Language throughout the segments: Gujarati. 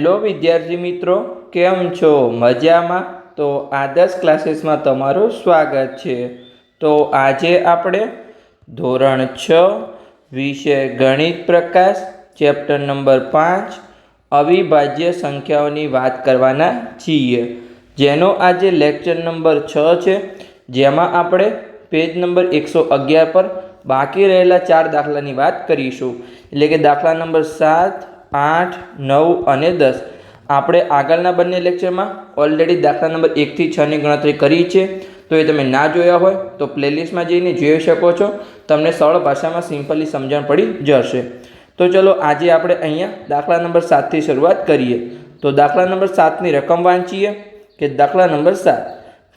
हेलो विद्यार्थी मित्रों, केम छो? मजामां? तो आदर्श क्लासेस में तमारुं स्वागत है। तो आजे आपणे धोरण 6 विषय गणित प्रकाश चैप्टर नंबर 5 अविभाज्य संख्याओनी वात करवाना छीए, जेनो आजे लेक्चर नंबर 6 है, जेमां आपणे पेज नंबर 111 पर बाकी रहेला 4 दाखलानी वात करीशुं। एटले के दाखला नंबर 7, 8, 9 અને 10 આપણે આગળના બંને લેક્ચરમાં ઓલરેડી દાખલા નંબર 1 થી 6 ની ગણતરી કરી છે। તો એ તમે ના જોયા હોય તો પ્લેલિસ્ટમાં જઈને જોઈ શકો છો। તમને સરળ ભાષામાં સિમ્પલી સમજણ પડી જશે। તો ચલો આજે આપણે અહીંયા દાખલા નંબર 7 થી શરૂઆત કરીએ। તો દાખલા નંબર 7 ની રકમ વાંચીએ કે દાખલા નંબર 7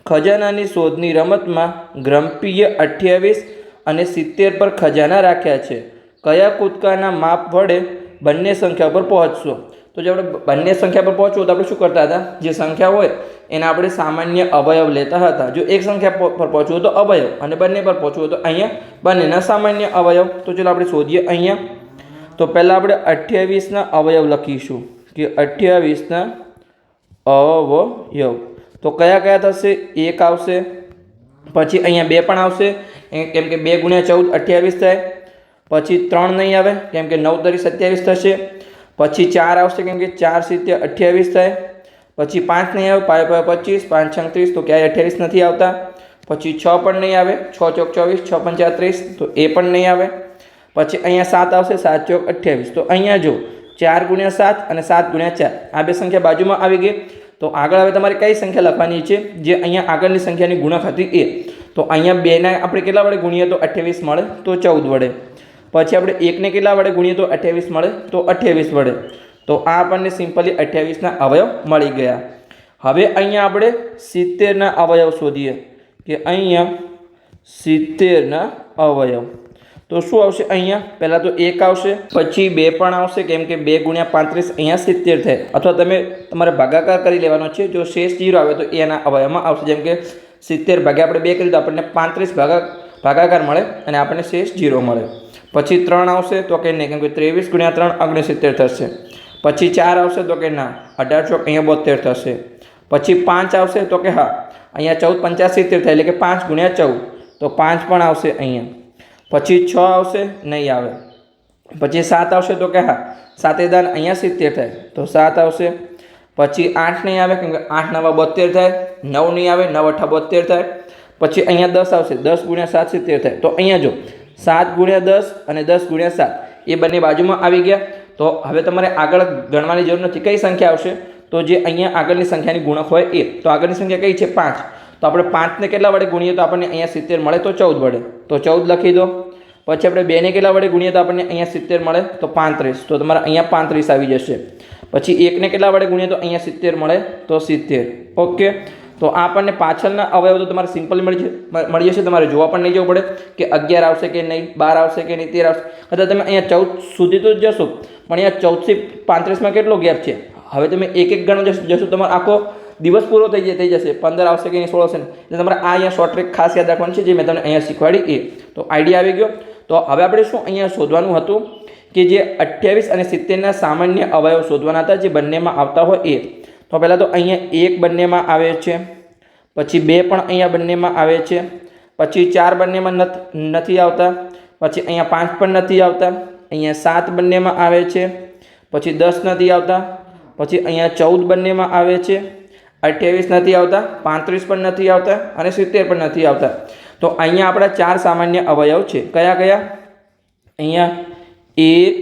ખજાનાની શોધની રમતમાં ગ્રમ્પીએ 28 અને 70 પર ખજાના રાખ્યા છે। કયા કૂદકાના માપ વડે બંને संख्या पर पहुँचशो? तो जो આપણે બંને संख्या पर पहुँचવું तो આપણે શું કરતા હતા, જે संख्या હોય એને આપણે સામાન્ય અવયવ લેતા હતા। જો એક संख्या पर पहुँचવું तो अवयव અને બંને पर पहुँचવું तो અહીંયા બંનેના સામાન્ય અવયવ। तो चलो આપણે શોધીએ અહીંયા। तो પહેલા આપણે 28 ના અવયવ લખીશું કે 28 ના અવયવ તો કયા કયા થશે? 1 આવશે, પછી અહીંયા 2 પણ આવશે કેમ કે 2 × 14 28 થાય, પછી 3 नहीं आवे केम के 9 × 27 थशे, પછી 4 आवशे केम के 4 × 7 28 थाय, પછી 5 नहीं आवे 5 × 25 5 × 36 तो क्या 28 नहीं आता, પછી 6 पण नहीं आवे 6 × 24 6 × 35 तो ए पण नहीं आवे, પછી અહીંયા 7 આવશે 7 × 28 तो અહીંયા जो 4 × 7 અને 7 × 4 આ બે સંખ્યા બાજુમાં આવી ગઈ। तो આગળ હવે તમારે કઈ સંખ્યા લખવાની છે? જે અહીંયા આગળની સંખ્યાની ગુણક હતી એ। તો અહીંયા 2 ને આપણે કેટલા વડે ગુણીએ તો 28 મળે, તો 14 વડે। પછી આપણે 1 ને કેટલા વડે ગુણીએ તો 28 મળે, તો 28 વડે। તો આ આપણને સિમ્પલી 28 ના અવયવ મળી ગયા। હવે અહીંયા આપણે 70 ના અવયવ શોધીએ કે અહીંયા 70 ના અવયવ તો શું આવશે? અહીંયા પહેલા તો 1 આવશે, પછી 2 પણ આવશે કેમ કે 2 × 35 અહીંયા 70 થાય, અથવા તમે તમારે ભાગાકાર કરી લેવાનો છે। જો શેષ 0 આવે તો એના અવયવમાં આવશે, જેમ કે 70 ભાગ્યા આપણે 2 કરી તો આપણને 35 ભાગાકાર મળે અને આપણને શેષ 0 મળે। પછી 3 આવશે તો કે નહીં કેમ કે 23 × 3 69 થશે, પછી 4 આવશે તો કે ના 18 અહીંયા 72 થશે, પછી 5 આવશે તો કે હા અહીંયા 14 85 થાય એટલે કે 5 × 14 તો 5 પણ આવશે અહીંયા, પછી 6 આવશે નહીં આવે, પછી 7 આવશે તો કે હા 7 દાન અહીંયા 70 થાય તો 7 આવશે, પછી 8 નહીં આવે કેમ કે 8 × 9 72 થાય, 9 નહીં આવે 9 × 8 72 થાય, પછી અહીંયા 10 આવશે 10 × 7 70 થાય। તો અહીંયા જો 7 × 10 અને 10 × 7 એ બંને બાજુમાં આવી ગયા। તો હવે તમારે આગળ ગણવાની જરૂર નથી, કઈ સંખ્યા આવશે? તો જે અહીંયા આગળની સંખ્યાની ગુણક હોય એ। તો આગળની સંખ્યા કઈ છે? 5। તો આપણે 5 ને કેટલા વડે ગુણીએ તો આપણને અહીંયા 70 મળે, તો 14 વડે, તો 14 લખી દો। પછી આપણે 2 ને કેટલા વડે ગુણીએ તો આપણને અહીંયા 70 મળે, તો 35, તો તમારે અહીંયા 35 આવી જશે। પછી 1 ને કેટલા વડે ગુણીએ તો અહીંયા 70 મળે, તો 70। ઓકે, तो આપણને પાછળના અવયવ તો તમારે સિમ્પલ મળી જશે, તમારે જોવા પણ નહીં જવું પડે કે 11 આવશે કે નહીં, 12 આવશે કે નહીં, 13 આવશે, અથવા તમે અહીંયા 14 સુધી તો જશો પણ અહીંયા 14 થી 35માં કેટલો ગેપ છે? હવે તમે એક એક ગણો જશો તમારો આખો દિવસ પૂરો થઈ જશે, 15 આવશે કે નહીં 16 આવશે, એટલે તમારે આ અહીંયા શોર્ટ ટ્રિક ખાસ યાદ રાખવાની છે જે મેં તમને અહીંયા શીખવાડી એ। તો આઈડિયા આવી ગયો। તો હવે આપણે શું અહીંયા શોધવાનું હતું કે જે 28 અને 70 ના સામાન્ય અવયવ શોધવાના હતા જે બંનેમાં આવતા હોય એ। तो पहला तो अहीं 1 बने में आवे छे, पछी 2 पण अहीं बने में आवे छे, पछी 4 बने में नथी आवता, पछी अहीं 5 पण नथी आवता, अहीं 7 बने में आवे छे, पछी 10 नथी आवता, पछी अहीं 14 बने में आवे छे, 28 नथी आवता, 35 पण नथी आवता अने 70 पण नथी आवता। तो अहीं आपणा 4 सामान्य अवयव छे, कया कया? अहीं 1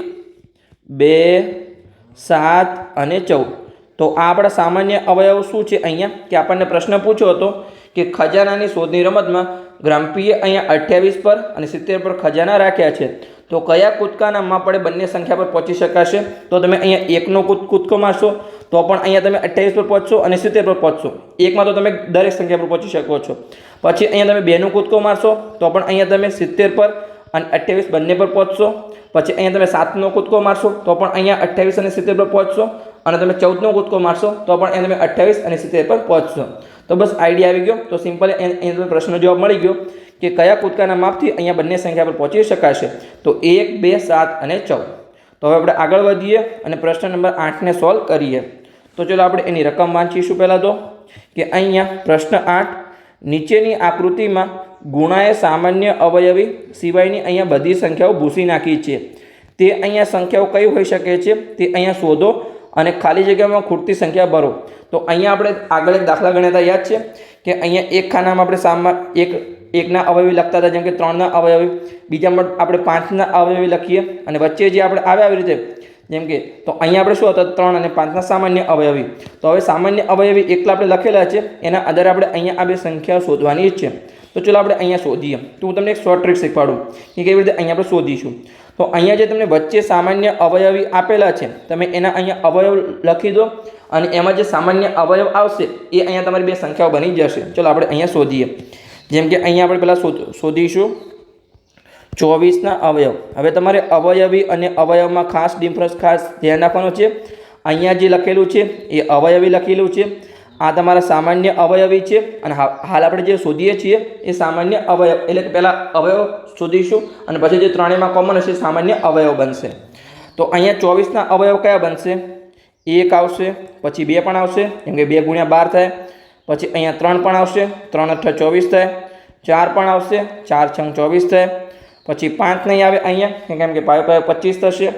2 7 अने 14। तो आ आपणा सामान्य अवयव शू है? अहींया कि आपने प्रश्न पूछो हतो कि खजानानी शोधनी रमतमां ग्रम्पीए अहींया 28 पर अने 70 पर खजाना राख्या छे, तो कया कूदकाना माप वडे बंने संख्या पर पहोंची शकाशे? तो तमे अहींया 1 नो कूदको मारशो तो पण अहींया तमे 28 पर पहोंचशो अने 70 पर पहोंचशो, 1 मां तो तमे दरेक संख्या पर पहोंची शको छो। पछी अहींया तमे 2 नो कूदको मारशो तो पण अहींया तमे 70 पर અને 28 બંને પર પહોંચશો, પછી અહીંયા તમે 7 નો કૂદકો મારશો તો પણ અહીંયા 28 અને 70 પર પહોંચશો, અને તમે 14 નો કૂદકો મારશો તો પણ અહીંયા તમે 28 અને 70 પર પહોંચશો। તો બસ આઈડિયા આવી ગયો। તો સિમ્પલ અહીંયા પ્રશ્નનો જવાબ મળી ગયો કે કયા કૂદકાના માપથી અહીંયા બંને સંખ્યા પર પહોંચી શકાશે? તો 1 2 7 અને 14। તો હવે આપણે આગળ વધીએ અને પ્રશ્ન નંબર 8 ને સોલ્વ કરીએ। તો ચલો આપણે એની રકમ વાંચીશું પહેલાં તો કે અહીંયા પ્રશ્ન 8 નીચેની આકૃતિમાં ગુણાએ સામાન્ય અવયવી સિવાયની અહીંયા બધી સંખ્યાઓ ભૂસી નાખી છે તે અહીંયા સંખ્યાઓ કઈ હોઈ શકે છે તે અહીંયા શોધો અને ખાલી જગ્યામાં ખૂટતી સંખ્યા ભરો। તો અહીંયા આપણે આગળ એક દાખલા ગણ્યા હતા, યાદ છે કે અહીંયા એક ખાનામાં આપણે એકના અવયવી લખતા હતા, જેમ કે 3ના અવયવી, બીજામાં આપણે 5ના અવયવી લખીએ અને વચ્ચે જે આપણે આવે આવી રીતે, જેમ કે તો અહીંયા આપણે શું હતા 3 અને 5ના સામાન્ય અવયવી। તો હવે સામાન્ય અવયવી એકલા આપણે લખેલા છે, એના આધારે આપણે અહીંયા આ બે સંખ્યાઓ શોધવાની છે। તો ચલો આપણે અહીંયા શોધીએ। તો હું તમને એક શોર્ટ ટ્રીક શીખવાડું કે કેવી રીતે અહીંયા આપણે શોધીશું। તો અહીંયા જે તમને વચ્ચે સામાન્ય અવયવી આપેલા છે, તમે એના અહીંયા અવયવ લખી દો અને એમાં જે સામાન્ય અવયવ આવશે એ અહીંયા તમારી બે સંખ્યાઓ બની જશે। ચલો આપણે અહીંયા શોધીએ। જેમ કે અહીંયા આપણે પહેલાં શોધીશું 24ના અવયવ। હવે તમારે અવયવી અને અવયવમાં ખાસ ડિફરન્સ ખાસ ધ્યાન રાખવાનું છે। અહીંયા જે લખેલું છે એ અવયવી લખેલું છે, આ તમારા સામાન્ય અવયવી છે અને હાલ આપણે જે શોધીએ છીએ એ સામાન્ય અવયવ, એટલે કે પહેલાં અવયવ શોધીશું અને પછી જે ત્રણેયમાં કોમન હશે સામાન્ય અવયવ બનશે। તો અહીંયા 24ના અવયવ કયા બનશે? 1 આવશે, પછી 2 પણ આવશે, કેમ કે 2 ગુણ્યા 12 થાય, પછી અહીંયા 3 પણ આવશે, 3 × 8 24 થાય, 4 પણ આવશે, 4 × 6 24 થાય, પછી 5 નહીં આવે અહીંયા, કેમ કે 5 × 25 થશે,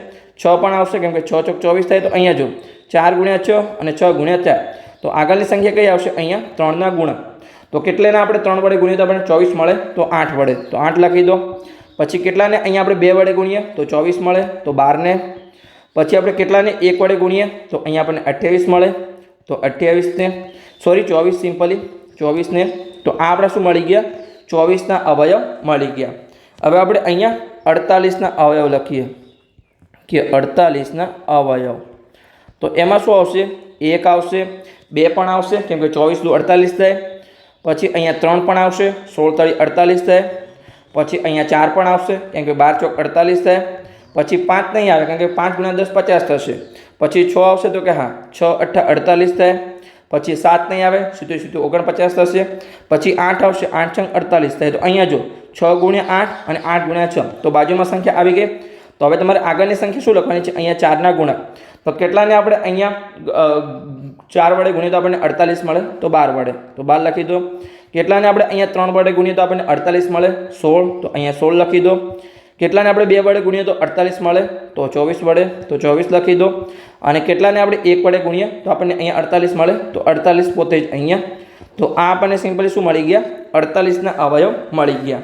6 પણ આવશે, કેમ કે 6 × 24 થાય। તો અહીંયા જો 4 × 6 અને 6 × 4, તો આગળની સંખ્યા કઈ આવશે? અહીંયા 3ના ગુણક। તો કેટલાને આપણે 3 વડે ગુણીએ તો આપણને 24 મળે, તો 8 વડે, તો 8 લખી દો। પછી કેટલાને અહીંયા આપણે 2 વડે ગુણીએ તો 24 મળે, તો 12ને। પછી આપણે કેટલાને 1 વડે ગુણીએ તો અહીંયા આપણને 28 મળે, તો 28ને, સોરી 24 સિમ્પલી 24ને। તો આ આપણા શું મળી ગયા? 24ના અવયવ મળી ગયા। હવે આપણે અહીંયા 48ના અવયવ લખીએ કે 48ના અવયવ। તો એમાં શું આવશે? 1 આવશે, 2 પણ આવશે, કેમ કે 24 × 48 થાય, પછી અહીંયા 3 પણ આવશે, 16 × 48 થાય, પછી અહીંયા 4 પણ આવશે, કેમ કે 12 × 4 48 થાય, પછી 5 નહીં આવે, કેમ કે 5 × 10 50 થશે, પછી 6 આવશે, તો કે હા 6 × 8 48 થાય, પછી 7 નહીં આવે, સીધું 49 થશે, પછી 8 આવશે, 8 × 48 થાય। તો અહીંયા જો 6 × 8 અને 8 × 6, તો બાજુમાં સંખ્યા આવી ગઈ। તો હવે તમારે આગળની સંખ્યા શું લખવાની છે? અહીંયા 4ના ગુણક। તો કેટલાને આપણે અહીંયા 4 વડે ગુણીએ તો આપણને 48 મળે, તો 12 વડે, તો 12 લખી દો। કેટલાને આપણે અહીંયા 3 વડે ગુણીએ તો આપણને 48 મળે, 16, તો અહીંયા 16 લખી દો। કેટલાને આપણે 2 વડે ગુણીએ તો 48 મળે, તો 24 વડે, તો 24 લખી દો। અને કેટલાને આપણે 1 વડે ગુણીએ તો આપણને અહીંયા 48 મળે, તો 48 પોતે જ અહીંયા। તો આ આપણને સિમ્પલી શું મળી ગયા? 48ના અવયવ મળી ગયા।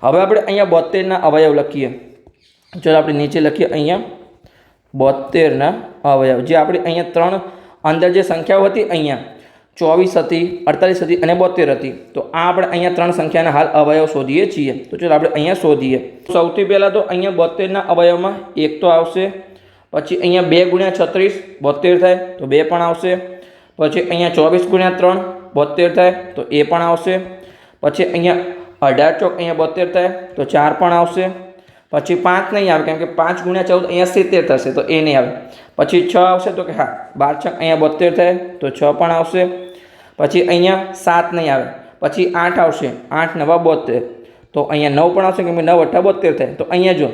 હવે આપણે અહીંયા 72ના અવયવ લખીએ। ચલો આપણે નીચે લખીએ અહીંયા 72ના અવયવ, જે આપણે અહીંયા 3 અંદર જે સંખ્યાઓ હતી, અહીંયા 24 હતી, 48 હતી અને 72 હતી। તો આ આપણે અહીંયા 3 સંખ્યાના હાલ અવયવ શોધીએ છીએ। તો ચલો આપણે અહીંયા શોધીએ। સૌથી પહેલાં તો અહીંયા 72ના અવયવમાં 1 તો આવશે, પછી અહીંયા 2 × 36 72 થાય, તો 2 પણ આવશે, પછી અહીંયા 24 × 3 72 થાય, તો એ પણ આવશે, પછી અહીંયા 18 ચોક અહીંયા 72 થાય, તો 4 પણ આવશે, પછી 5 નહીં આવે, કેમ કે 5 × 14 અહીંયા 70 થશે, તો એ નહીં આવે, પછી 6 આવશે, તો કે હા 12 છક અહીંયા 72 થાય, તો 6 પણ આવશે, પછી અહીંયા 7 નહીં આવે, પછી 8 આવશે, 8 × 9 72, તો અહીંયા 9 પણ આવશે, કેમ કે 9 × 8 72 થાય। તો અહીંયા જો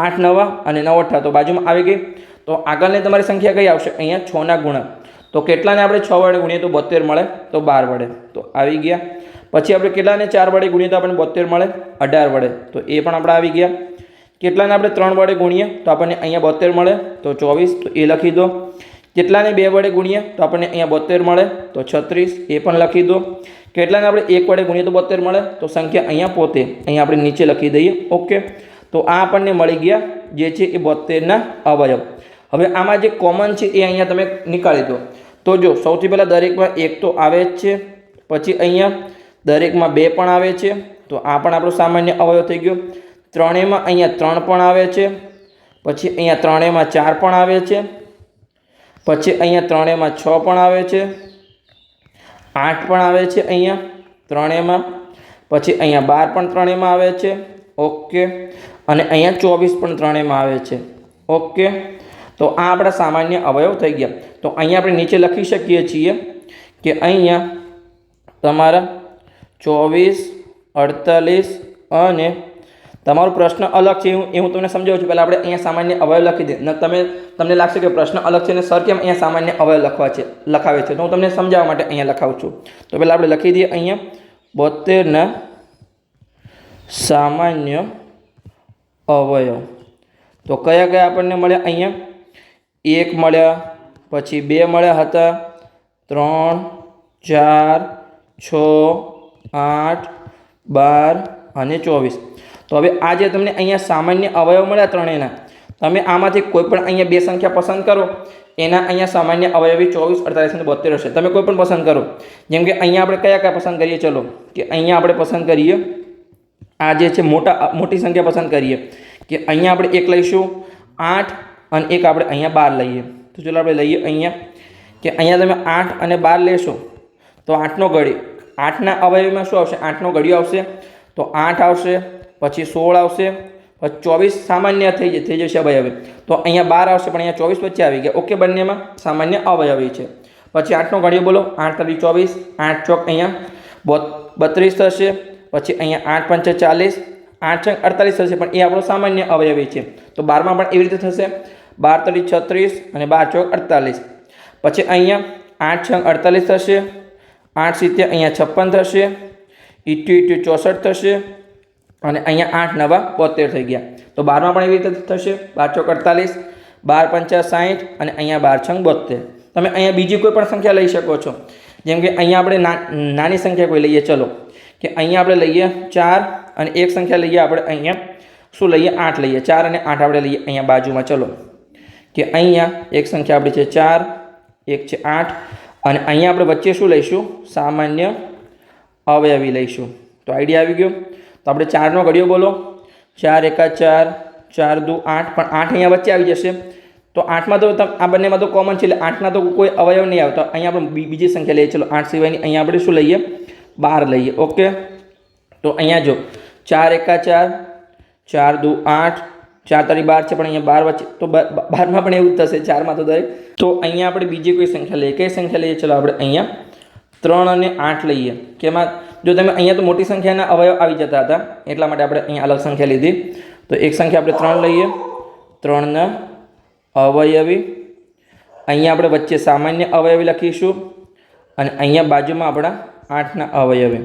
8 9 અને 9 8, તો બાજુમાં આવી ગઈ। તો આગળની તમારી સંખ્યા કઈ આવશે? અહીંયા 6ના ગુણક। તો કેટલાને આપણે 6 વડે ગુણીએ તો 72 મળે, તો 12 વડે, તો આવી ગયા। પછી આપણે કેટલાને 4 વડે ગુણીએ તો આપણને 72 મળે, 18 વડે, તો એ પણ આપણે આવી ગયા। કેટલાને આપણે 3 વડે ગુણીએ તો આપણને અહીંયા 72 મળે, તો 24, તો એ લખી દો। કેટલાને 2 વડે ગુણીએ તો આપણને અહીંયા 72 મળે, તો 36, એ પણ લખી દો। કેટલાને આપણે 1 વડે ગુણીએ તો 72 મળે, તો સંખ્યા અહીંયા પોતે અહીંયા આપણે નીચે લખી દઈએ। ઓકે, તો આ આપણને મળી ગયા જે છે એ 72ના અવયવ। હવે આમાં જે કોમન છે એ અહીંયા તમે નીકાળી દો। તો જો સૌથી પહેલાં દરેકમાં 1 તો આવે જ છે, પછી અહીંયા દરેકમાં 2 પણ આવે છે, તો આ પણ આપણો સામાન્ય અવયવ થઈ ગયો। ત્રણેયમાં અહીંયા 3 પણ આવે છે, પછી અહીંયા ત્રણેયમાં 4 પણ આવે છે, પછી અહીંયા ત્રણેયમાં 6 પણ આવે છે, 8 પણ આવે છે અહીંયા ત્રણેયમાં, પછી અહીંયા 12 પણ ત્રણેયમાં આવે છે। ઓકે, અને અહીંયા 24 પણ ત્રણેયમાં આવે છે। ઓકે, તો આ આપણા સામાન્ય અવયવ થઈ ગયા। તો અહીંયા આપણે નીચે લખી શકીએ છીએ કે અહીંયા તમારા 24, 48 અને તમારો પ્રશ્ન અલગ છે એ હું તમને સમજાવું છું. પહેલાં આપણે અહીંયા સામાન્ય અવયવ લખી દઈએ. તમને લાગશે કે પ્રશ્ન અલગ છે ને સર કેમ અહીંયા સામાન્ય અવયવ લખાવે છે, તો હું તમને સમજાવવા માટે અહીંયા લખાવું છું. તો પહેલાં આપણે લખી દઈએ અહીંયા 72 સામાન્ય અવયવ. તો કયા કયા આપણને મળ્યા? અહીંયા 1 મળ્યા, પછી 2 મળ્યા હતા, 3, 4, 6, 8, 12 અને 24. તો હવે આ જે તમને અહીંયા સામાન્ય અવયવ મળ્યા ત્રણેયના, તમે આમાંથી કોઈ પણ અહીંયા બે સંખ્યા પસંદ કરો, એના અહીંયા સામાન્ય અવયવી 24, 48 અને 72 હશે. તમે કોઈ પણ પસંદ કરો. જેમ કે અહીંયા આપણે કયા કયા પસંદ કરીએ? ચલો કે અહીંયા આપણે પસંદ કરીએ આ જે છે મોટી સંખ્યા પસંદ કરીએ કે અહીંયા આપણે 1 લઈશું, 8 અને 1 આપણે અહીંયા 12 લઈએ. તો ચલો આપણે લઈએ અહીંયા કે અહીંયા તમે 8 અને 12 લેશો તો 8નો ઘડિયો, 8ના અવયવીમાં શું આવશે? 8નો ઘડિયો આવશે. તો 8 આવશે, પછી 16 આવશે, પછી 24 સામાન્ય થઈ જશે અવયવી. તો અહીંયા 12 આવશે, પણ અહીંયા 24 વચ્ચે આવી ગયા. ઓકે, બંનેમાં સામાન્ય અવયવી છે. પછી 8નો ઘડિયો બોલો. 8 તરી 24, 8 ચોક અહીંયા 32 થશે. પછી અહીંયા 8 પંચે 40, 8 છંગ 48 થશે, પણ એ આપણો સામાન્ય અવયવી છે. તો 12માં પણ એવી રીતે થશે. 12 તરી 36 અને 12 ચોક 48. પછી અહીંયા 8 છંગ 48 થશે, 8 સિત્તેર અહીંયા 56 થશે, 82 64 થશે, અને અહીંયા 8 નવા 72 થઈ ગયા. તો 12માં પણ એવી રીતે થશે. 12 ચોક 48, 12 પંચા 60 અને અહીંયા 12 છંગ 72. તમે અહીંયા બીજી કોઈ પણ સંખ્યા લઈ શકો છો. જેમ કે અહીંયા આપણે નાની સંખ્યા કોઈ લઈએ. ચલો કે અહીંયા આપણે લઈએ 4 અને એક સંખ્યા લઈએ આપણે અહીંયા શું લઈએ? 8 લઈએ. 4 અને 8 આપણે લઈએ અહીંયા બાજુમાં. ચલો કે અહીંયા એક સંખ્યા આપણી છે 4, એક છે 8, અને અહીંયા આપણે વચ્ચે શું લઈશું? સામાન્ય અવયવી લઈશું. તો આઈડિયા આવી ગયો. તો આપણે 4નો ઘડિયો બોલો. 4 એકા 4, 4 દુ 8, પણ 8 અહીંયા વચ્ચે આવી જશે. તો 8માં તો આ બંનેમાં તો કોમન છે, એટલે 8ના તો કોઈ અવયવ નહીં આવતો. અહીંયા આપણે બીજી સંખ્યા લઈએ. ચલો 8 સિવાયની અહીંયા આપણે શું લઈએ? 12 લઈએ. ઓકે, તો અહીંયા જો 4 એકા 4, 4 દુ 8, 4 તરી 12 છે, પણ અહીંયા 12 વચ્ચે, તો 12માં પણ એવું જ થશે. 4માં તો દરેક. તો અહીંયા આપણે બીજી કોઈ સંખ્યા લઈએ. કઈ સંખ્યા લઈએ? ચલો આપણે અહીંયા 3 અને 8 લઈએ. કે એમાં જો તમે અહીંયા તો મોટી સંખ્યાના અવયવ આવી જતા હતા, એટલા માટે આપણે અહીંયા અલગ સંખ્યા લીધી. તો એક સંખ્યા આપણે 3 લઈએ, 3ના અવયવી. અહીંયા આપણે વચ્ચે સામાન્ય અવયવી લખીશું, અને અહીંયા બાજુમાં આપણા 8ના અવયવી.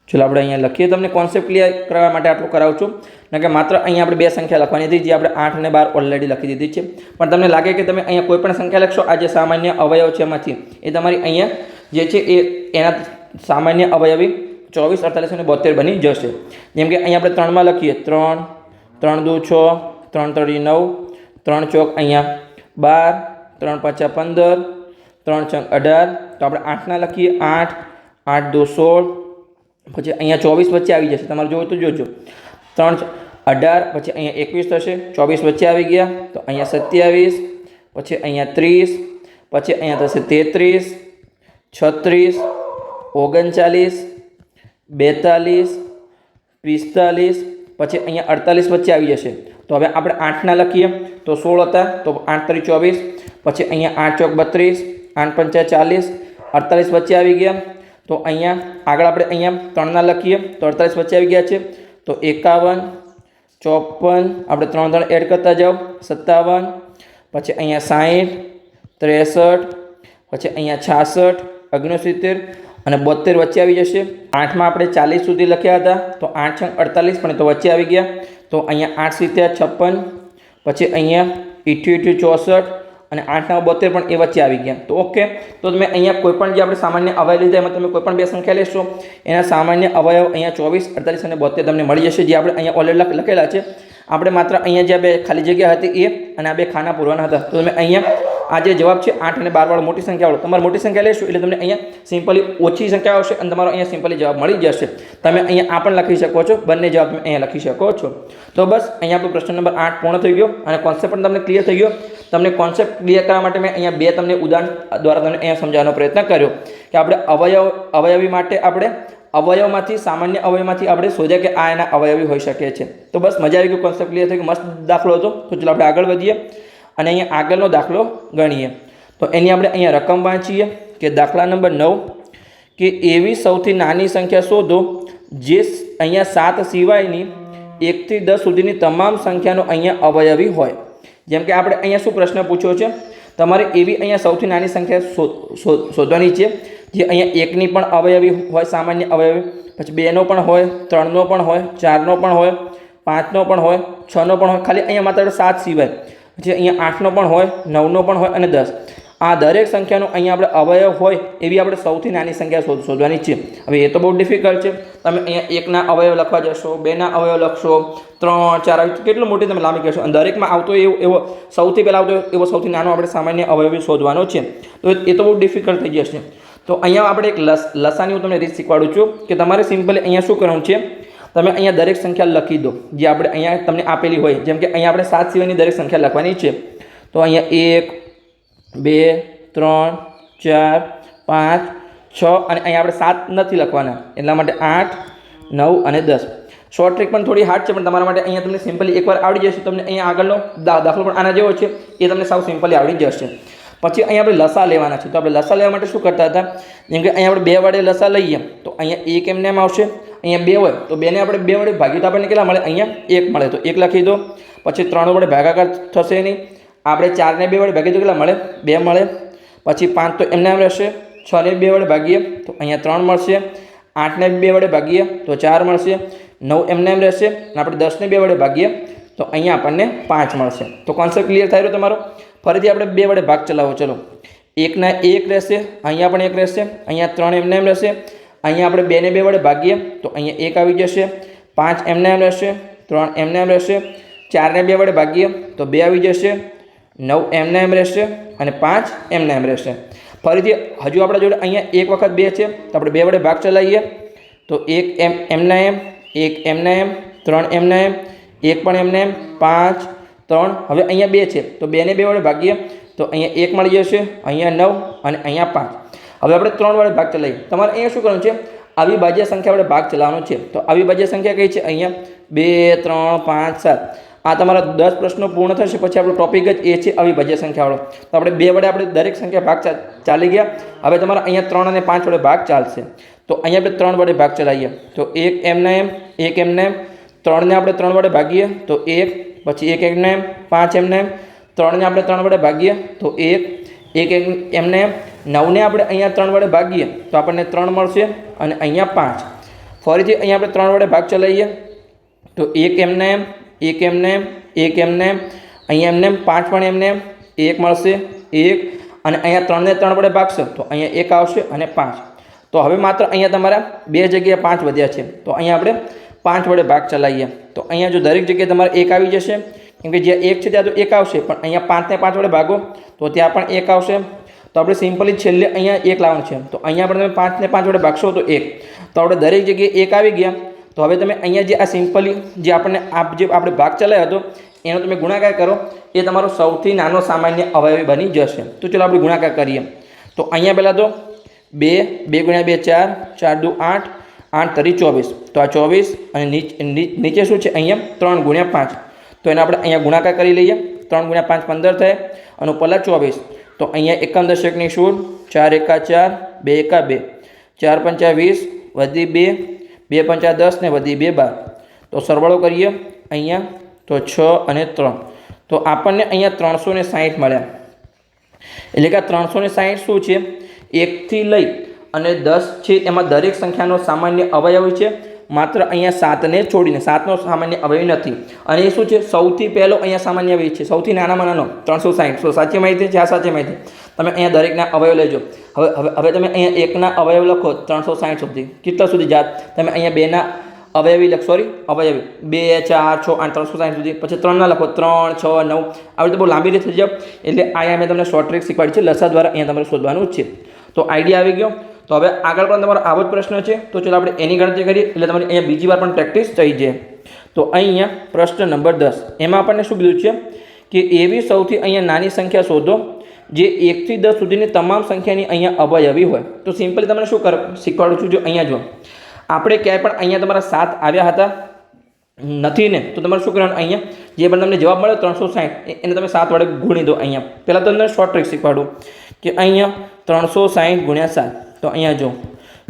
ચલો આપણે અહીંયા લખીએ. તમને કોન્સેપ્ટ ક્લિયર કરવા માટે આટલું કરાવું છું, કારણ કે માત્ર અહીંયા આપણે બે સંખ્યા લખવાની હતી, જે આપણે 8 અને 12 ઓલરેડી લખી દીધી છે. પણ તમને લાગે કે તમે અહીંયા કોઈ પણ સંખ્યા લખશો, આ જે સામાન્ય અવયવ છે એમાંથી, એ તમારી અહીંયા જે છે એના સામાન્ય અવયવી 24, 48 અને 72 બની જશે. જેમ કે અહીંયા આપણે 3માં લખીએ 3, 3 દુ 6, 3 તરી 9, 3 ચોક અહીંયા 12, 3 પંચા 15, 3 છંગ 18. તો આપણે 8ના લખીએ. 8, 8 દુ 16, પછી અહીંયા 24 વચ્ચે આવી જશે. તમારે જોવું તો જોજો. 3 18, પછી અહીંયા 21 થશે, 24 વચ્ચે આવી ગયા. તો અહીંયા 27, પછી અહીંયા 30, પછી અહીંયા થશે 33, 36, 39, 42, 45, પછી અહીંયા 48 વચ્ચે આવી જશે. તો હવે આપણે 8ના લખીએ. તો 16 હતા, તો 8 તરી 24, પછી અહીંયા 8 ચોક 32, 8 પંચા 40, 48 વચ્ચે આવી ગયા. તો અહીંયા આગળ આપણે અહીંયા 3ના લખીએ. તો 48 વચ્ચે આવી ગયા છે. તો 51, 54, આપણે 3 3 એડ કરતા જાઓ, 57, પછી અહીંયા 60, 63, પછી અહીંયા 66, 69 અને 72 વચ્ચે આવી જશે. 8માં આપણે 40 સુધી લખ્યા હતા, તો 8 છંગ 48, પણ તો વચ્ચે આવી ગયા. તો અહીંયા 8 સિત્તેર 56, પછી અહીંયા 88 64 અને 8 72 પણ એ વચ્ચે આવી ગયા. તો ઓકે, તો તમે અહીંયા કોઈ પણ જે આપણે સામાન્ય અવયવ લીધા, એમાં તમે કોઈ પણ બે સંખ્યા લેશો, એના સામાન્ય અવયવ અહીંયા 24, 48 અને 72 તમને મળી જશે, જે આપણે અહીંયા ઓલરેડી લખેલા છે. આપણે માત્ર અહીંયા જે બે ખાલી જગ્યા હતી એ અને આ બે ખાના પૂરવાના હતા. તો તમે અહીંયા આ જે જવાબ છે 8 અને 12 વાળો મોટી સંખ્યા વાળો, તમારે મોટી સંખ્યા લેશો એટલે તમને અહીંયા સિમ્પલી ઓછી સંખ્યા આવશે અને તમારો અહીંયા સિમ્પલી જવાબ મળી જશે. તમે અહીંયા આ પણ લખી શકો છો, બંને જવાબ તમે અહીંયા લખી શકો છો. તો બસ અહીંયા આપણો પ્રશ્ન નંબર 8 પૂર્ણ થઈ ગયો અને કોન્સેપ્ટ પણ તમને ક્લિયર થઈ ગયો. તમને કોન્સેપ્ટ ક્લિયર કરવા માટે મેં અહીંયા બે તમને ઉદાહરણ દ્વારા તમને અહીંયા સમજાવવાનો પ્રયત્ન કર્યો કે આપણે અવયવી માટે આપણે અવયવમાંથી સામાન્ય અવયવમાંથી આપણે શોધ્યા કે આ એના અવયવી હોઈ શકે છે. તો બસ મજા આવી ગઈ, કોન્સેપ્ટ ક્લિયર થઈ ગયો, મસ્ત દાખલો હતો. તો ચલો આપણે આગળ વધીએ અને અહીંયા આગળનો દાખલો ગણીએ. તો એની આપણે અહીંયા રકમ વાંચીએ કે દાખલા નંબર 9 કે એવી સૌથી નાની સંખ્યા શોધો જે અહીંયા 7 સિવાયની 1 થી 10 સુધીની તમામ સંખ્યાનો અહીંયા અવયવી હોય। જેમ કે આપણે અહીંયા શું પ્રશ્ન પૂછ્યો છે, તમારે એવી અહીંયા સૌથી નાની સંખ્યા શોધવાની છે જે અહીંયા 1ની પણ અવયવી હોય, સામાન્ય અવયવી, પછી 2નો પણ હોય, 3નો પણ હોય, 4નો પણ હોય, 5નો પણ હોય, 6નો પણ હોય, ખાલી અહીંયા માત્ર 7 સિવાય, પછી અહીંયા 8નો પણ હોય, 9નો પણ હોય અને 10। આ દરેક સંખ્યાનો અહીંયા આપણે અવયવ હોય એવી આપણે સૌથી નાની સંખ્યા શોધવાની છે। હવે એ તો બહુ ડિફિકલ્ટ છે, તમે અહીંયા 1ના અવયવ લખવા જશો, 2ના અવયવ લખશો, 3, 4 આવી કેટલું મોટી તમે લાંબી કહેશો, અને દરેકમાં આવતો એવો સૌથી પહેલાં આવતો એવો સૌથી નાનો આપણે સામાન્ય અવયવી શોધવાનો છે, તો એ તો બહુ ડિફિકલ્ટ થઈ જશે। તો અહીંયા આપણે એક લસાની હું તમને રીત શીખવાડું છું કે તમારે સિમ્પલી અહીંયા શું કરવાનું છે, તમે અહીંયા દરેક સંખ્યા લખી દો જે આપણે અહીંયા તમને આપેલી હોય। જેમ કે અહીંયા આપણે 7 સિવાયની દરેક સંખ્યા લખવાની છે, તો અહીંયા 1, 2, 3, 4, 5, 6 અને અહીંયા આપણે 7 નથી લખવાના, એટલા માટે 8, 9 અને 10। શોર્ટ ટ્રીક પણ થોડી હાર્ડ છે, પણ તમારા માટે અહીંયા તમને સિમ્પલી એકવાર આવડી જશે, તમને અહીંયા આગળનો દાખલો પણ આના જેવો છે, એ તમને સાવ સિમ્પલી આવડી જશે। પછી અહીંયા આપણે લસા લેવાના છે, તો આપણે લસા લેવા માટે શું કરતા હતા, જેમ કે અહીંયા આપણે 2 વડે લસા લઈએ તો અહીંયા 1 એમને એમ આવશે, અહીંયા 2 હોય તો 2ને આપણે 2 વડે ભાગીએ તો આપણને કેટલા મળે, અહીંયા 1 મળે, તો 1 લખી દો। પછી 3 વડે ભાગાકાર થશે નહીં, આપણે 4ને 2 વડે ભાગીએ તો કેટલા મળે, 2 મળે। પછી 5 તો એમને એમ રહેશે, 6ને 2 વડે ભાગીએ તો અહીંયા 3 મળશે, 8ને 2 વડે ભાગીએ તો 4 મળશે, 9 એમને એમ રહેશે, અને આપણે 10ને 2 વડે ભાગીએ તો અહીંયા આપણને 5 મળશે। તો કોન્સેપ્ટ ક્લિયર થાય તમારો। ફરીથી આપણે 2 વડે ભાગ ચલાવો, ચલો 1ના 1 રહેશે, અહીંયા પણ 1 રહેશે, અહીંયા 3 એમને એમ રહેશે, અહીંયા આપણે 2ને 2 વડે ભાગીએ તો અહીંયા 1 આવી જશે, 5 એમને એમ રહેશે, 3 એમને એમ રહેશે, 4ને 2 વડે ભાગીએ તો 2 આવી જશે, 9 એમને એમ રહેશે અને 5 એમને એમ રહેશે। ફરીથી હજુ આપણા જોડે અહીંયા 1 વખત 2 છે, તો આપણે 2 વડે ભાગ ચલાવીએ તો 1 એમના એમ, 1 એમના એમ, 3 એમના એમ, 1 પણ એમને એમ, 5, 3, હવે અહીંયા 2 છે તો 2ને 2 વડે ભાગીએ તો અહીંયા 1 મળી જશે, અહીંયા 9 અને અહીંયા 5। હવે આપણે 3 વડે ભાગ ચલાવીએ, તમારે અહીંયા શું કરવાનું છે, અવિભાજ્ય સંખ્યા વડે ભાગ ચલાવવાનો છે। તો અવિભાજ્ય સંખ્યા કઈ છે, અહીંયા 2, 3, 5, 7। આ તમારા 10 પ્રશ્નો પૂર્ણ થશે પછી આપણો ટોપિક જ એ છે અવિભાજ્ય સંખ્યાવાળો। તો આપણે 2 વડે આપણે દરેક સંખ્યા ભાગ ચાલી ગયા, હવે તમારા અહીંયા 3 અને 5 વડે ભાગ ચાલશે। તો અહીંયા આપણે 3 વડે ભાગ ચલાવીએ તો 1 એમના એમ, 1 એમને એમ, 3ને આપણે 3 વડે ભાગીએ તો 1, પછી 1 એમને એમ, 5 એમને એમ, 3ને આપણે 3 વડે ભાગીએ તો 1 એમને એમ, 9ને આપણે અહીંયા 3 વડે ભાગીએ તો આપણને 3 મળશે અને અહીંયા 5। ફરીથી અહીંયા આપણે 3 વડે ભાગ ચલાવીએ તો 1 એમને એમ, 1 એમને એમ, 1 એમને એમ, અહીંયા એમને એમ, 5 પણ એમને એમ, 1 મળશે, 1 અને અહીંયા 3ને 3 વડે ભાગશો તો અહીંયા 1 આવશે અને 5। તો હવે માત્ર અહીંયા તમારા 2 જગ્યાએ 5 વધ્યા છે, તો અહીંયા આપણે 5 વડે ભાગ ચલાવીએ તો અહીંયા જો દરેક જગ્યાએ તમારે 1 આવી જશે, કેમ કે જ્યાં 1 છે ત્યાં તો 1 આવશે, પણ અહીંયા 5ને 5 વડે ભાગો તો ત્યાં પણ 1 આવશે। તો આપણે સિમ્પલી છેલ્લે અહીંયા 1 લાવવાનું છે, તો અહીંયા પણ તમે 5ને 5 વડે ભાગશો તો 1, તો આપણે દરેક જગ્યાએ 1 આવી ગયા। તો હવે તમે અહીંયા જે આ સિમ્પલી જે આપણે આપણે ભાગ ચલાવ્યો હતો એનો તમે ગુણાકાર કરો, એ તમારો સૌથી નાનો સામાન્ય અવયવી બની જશે। તો ચલો આપણે ગુણાકાર કરીએ, તો અહીંયા પહેલાં તો 2 ગુણ્યા 2 4, 4 દુ 8, 8 તરી 24, તો આ 24 અને નીચે શું છે અહીંયા 3 ગુણ્યા 5, તો એને આપણે અહીંયા ગુણાકાર કરી લઈએ। 3 ગુણ્યા 5 15 થાય અને પહેલાં 24, તો અહીંયા એકમ દશકની શૂળ, 4 એકા 4, 2 એકા 2, 4 પંચા 20, વધી 2, 2 પંચા 10 ને વધી 2 12, તો સરવાળો કરીએ અહીંયા તો 6 અને 3, તો આપણને અહીંયા 360 મળ્યા। એટલે કે 360 શું છે, 1 થી લઈ અને 10 છે એમાં દરેક સંખ્યાનો સામાન્ય અવયવી છે, માત્ર અહીંયા 7ને છોડીને, 7નો સામાન્ય અવયવી નથી। અને એ શું છે, સૌથી પહેલો અહીંયા સામાન્ય અવયવી છે, સૌથી નાનામાં નાનો 360। તો સાચી માહિતી છે, આ સાચી માહિતી। તમે અહીંયા દરેકના અવયવ લેજો। હવે તમે અહીંયા 1ના અવયવ લખો 360 સુધી, કેટલા સુધી જાત, તમે અહીંયા 2ના અવયવી લખો, સોરી અવયવી 2, 4, 6, 8, 360 સુધી, પછી 3ના લખો 3, 6, 9, આવી રીતે બહુ લાંબી રીતે થઈ જાય। એટલે અહીંયા મેં તમને શોર્ટ ટ્રીક શીખવાડી છે, લસા દ્વારા અહીંયા તમારે શોધવાનું છે। તો આઈડિયા આવી ગયો। તો હવે આગળ પણ તમારો આવો જ પ્રશ્ન છે, તો ચલો આપણે એની ગણતરી કરીએ, એટલે તમારી અહીંયા બીજી વાર પણ પ્રેક્ટિસ થઈ જાય। તો અહીંયા પ્રશ્ન નંબર 10, એમાં આપણને શું કીધું છે કે એવી સૌથી અહીંયા નાની સંખ્યા શોધો જે 1 થી 10 સુધીની તમામ સંખ્યાની અહીંયા અવયવી હોય। તો સિમ્પલી તમને શું શીખવાડું છું, જો અહીંયા જો આપણે ક્યાંય પણ અહીંયા તમારા 7 આવ્યા હતા નથી ને, તો તમારે શું કરવાનું, અહીંયા જે પણ તમને જવાબ મળ્યો 360 એને તમે 7 વડે ગુણી દો। અહીંયા પહેલાં તો તમને શોર્ટ ટ્રીક શીખવાડું કે અહીંયા 360 ગુણ્યા 7, તો અહીંયા જો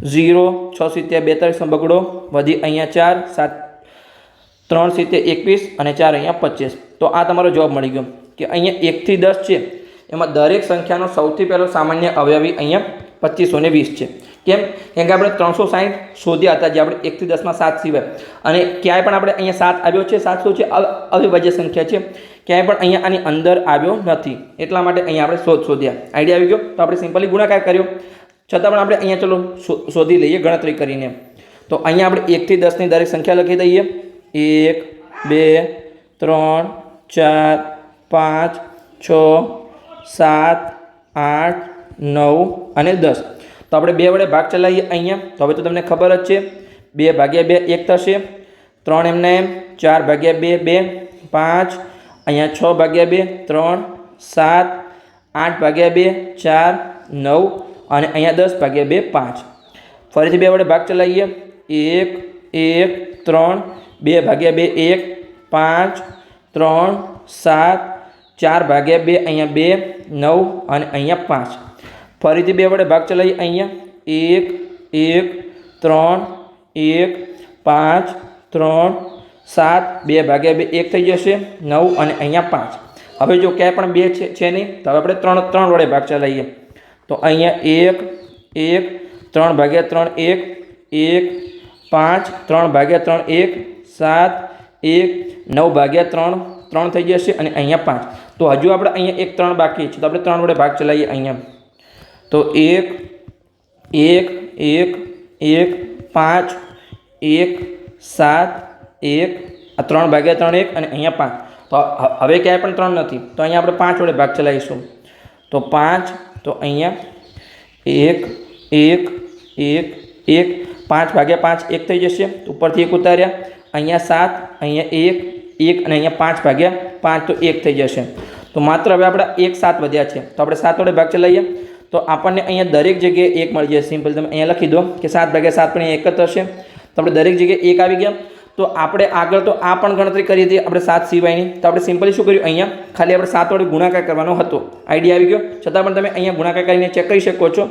0, 6 × 7 = 42 બગડો, વધી અહીંયા 4, 7 3 × 21 અને 4 અહીંયા 25. તો આ તમારો જવાબ મળી ગયો કે અહીંયા 1 થી 10 છે એમાં દરેક સંખ્યાનો સૌથી પહેલો સામાન્ય અવયવી અહીંયા 2520 છે. કેમ? કેમ કે આપણે 360 શોધ્યા હતા જે આપણે 1 થી 10 માં 7 સિવાય, અને ક્યાંય પણ આપણે અહીંયા 7 આવ્યો છે. 7 શું છે? અવિભાજ્ય સંખ્યા છે. ક્યાંય પણ અહીંયા આની અંદર આવ્યો નથી, એટલા માટે અહીંયા આપણે શોધ્યા. આઈડિયા આવી ગયો. તો આપણે સિમ્પલી ગુણાકાર કર્યો, છતાં પણ આપણે અહીંયા ચલો શોધી લઈએ ગણતરી કરીને. તો અહીંયા આપણે 1 થી 10 ની દરેક સંખ્યા લખી દઈએ. 1 2 3 4 5 6 7 8 9 અને 10. તો આપણે 2 વડે ભાગ ચલાવીએ અહીંયા. તો હવે તો તમને ખબર જ છે, 2 ભાગ્યા 2 1 થશે, 3 એમને એમ, 4 ભાગ્યા 2 2, 5 અહીંયા 6 ભાગ્યા 2 3, 7 8 ભાગ્યા 2 4 9 અને અહીંયા 10 ભાગ્યા 2 5. ફરીથી 2 વડે ભાગ ચલાવીએ. 1 1 3, 2 ભાગ્યા 2 1, 5 3 7, 4 ભાગ્યા 2 અહીંયા 2 9 અને અહીંયા 5. ફરીથી 2 વડે ભાગ ચલાવીએ અહીંયા. 1 1 3 1 5 3 7, 2 ભાગ્યા 2 1 થઈ જશે, 9 અને અહીંયા 5. હવે જો ક્યાંય પણ 2 છે નહીં, તો હવે આપણે 3 વડે ભાગ ચલાવીએ. તો અહીંયા 1 1 3 ભાગ્યા 3 1 1 5 3 ભાગ્યા 3 1 7 1 9 ભાગ્યા 3 3 થઈ જશે અને અહીંયા 5. તો હજુ આપણે અહીંયા એક 3 બાકી છે, તો આપણે 3 વડે ભાગ ચલાવીએ અહીંયા. તો 1 1 1 1 5 1 7 1 3 ભાગ્યા 3 1 અને અહીંયા 5. તો હવે ક્યાંય પણ 3 નથી, તો અહીંયા આપણે 5 વડે ભાગ ચલાવીશું. તો 5, તો અહીંયા 1 1 1 1 5 ભાગ્યા 5 1 થઈ જશે, ઉપરથી 1 ઉતાર્યા. અહીંયા 7, અહીંયા 1 1 અને અહીંયા 5 ભાગ્યા 5, તો 1 થઈ જશે. તો માત્ર હવે આપણે 1 7 વધ્યા છે, તો આપણે 7 વડે ભાગ ચલાવીએ. તો આપણને અહીંયા દરેક જગ્યાએ 1 મળી જશે. સિમ્પલ તમે અહીંયા લખી દો કે 7 ભાગ્યા 7 પણ 1 જ થશે. તો આપણે દરેક જગ્યાએ 1 આવી ગયા. તો આપણે આગળ તો આ પણ ગણતરી કરી હતી આપણે 7 સિવાયની. તો આપણે સિમ્પલી શું કર્યું, અહીંયા ખાલી આપણે 7 વડે ગુણાકાર કરવાનો હતો. આઈડિયા આવી ગયો. છતાં પણ તમે અહીંયા ગુણાકાર કરીને ચેક કરી શકો છો.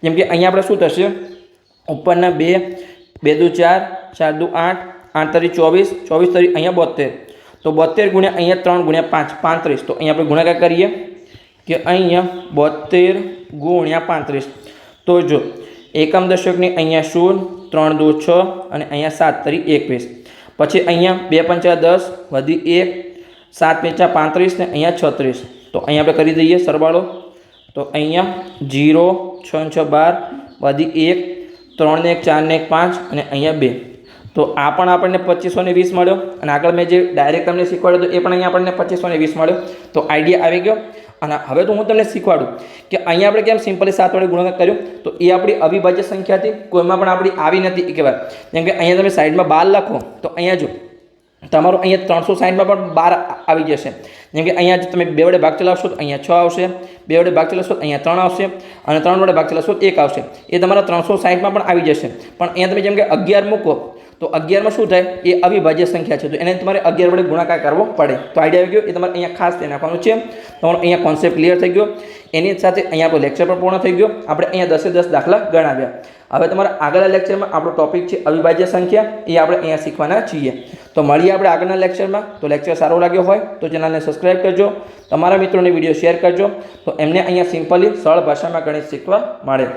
જેમ કે અહીંયા આપણે શું થશે, ઉપરના 2 2 દુ 4 4 દુ 8 8 તરી 24 24 તરી અહીંયા 72. તો 72 ગુણ્યા અહીંયા 3 ગુણ્યા 5 35. તો અહીંયા આપણે ગુણાકાર કરીએ કે અહીંયા 72 ગુણ્યા 35. તો જો એકમ દશકની અહીંયા 0 3 દુ 6 અને અહીંયા 7 તરી 21. પછી અહીંયા 2 પંચા 10 વધી 1 7 પંચા 35 ને અહીંયા 36. તો અહીંયા આપણે કરી દઈએ સરવાળો. તો અહીંયા 0 6 6 12 વધી 1 3 ને 1 4 ને 1 5 અને અહીંયા 2. તો આ પણ આપણને 2520 મળ્યો. અને આગળ મેં જે ડાયરેક્ટ તમને શીખવાડ્યો તો એ પણ અહીંયા આપણને 2520 મળ્યો. તો આઈડિયા આવી ગયો. અને હવે તો હું તમને શીખવાડું કે અહીંયા આપણે કેમ સિમ્પલી 7 વડે ગુણાકાર કર્યો. તો એ આપણી અવિભાજ્ય સંખ્યા હતી, કોઈમાં પણ આપણી આવી નથી એ કહેવાય. જેમ કે અહીંયા તમે સાઈડમાં 12 લખો, તો અહીંયા જો તમારું અહીંયા 360માં પણ 12 આવી જશે. જેમ કે અહીંયા તમે 2 વડે ભાગ ચલાવશો તો અહીંયા 6 આવશે, 2 વડે ભાગ ચલાવશો તો અહીંયા 3 આવશે, અને 3 વડે ભાગ ચલાવશો તો 1 આવશે. એ તમારા 360માં પણ આવી જશે. પણ અહીંયા તમે જેમ કે 11 મૂકો, તો 11માં શું થાય, એ અવિભાજ્ય સંખ્યા છે, તો એને તમારે 11 વડે ગુણાકાર કરવો પડે. તો આઈડિયા આવી ગયો. એ તમારે અહીંયા ખાસ ધ્યાન રાખવાનું છે. તમારો અહીંયા કોન્સેપ્ટ ક્લિયર થઈ ગયો. એની સાથે અહીંયા આપણો લેક્ચર પણ પૂર્ણ થઈ ગયો. આપણે અહીંયા 10 દાખલા ગણાવ્યા. હવે તમારા આગળના લેક્ચરમાં આપણો ટોપિક છે અવિભાજ્ય સંખ્યા. એ આપણે અહીંયા શીખવાના છીએ. તો મળીએ આપણે આગળના લેક્ચરમાં. તો લેક્ચર સારો લાગ્યો હોય તો ચેનલને સબસ્ક્રાઈબ કરજો, તમારા મિત્રોને વિડીયો શેર કરજો, તો એમને અહીંયા સિમ્પલી સરળ ભાષામાં ગણિત શીખવા મળે.